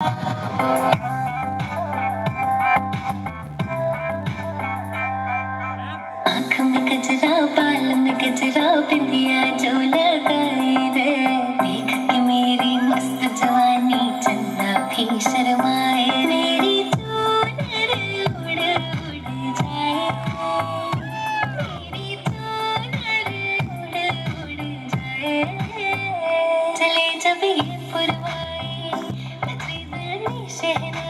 आँख में गजरा, बाल में गजरा, बिंदिया जो लगाई रे, देख के मेरी मस्त जवानी चन्ना भी शर्माए। मेरी चूनर उड़ उड़ जाए, मेरी चूनर उड़ उड़ जाए। चले जब ये पुरवाई, बजरी धनी शहनाई,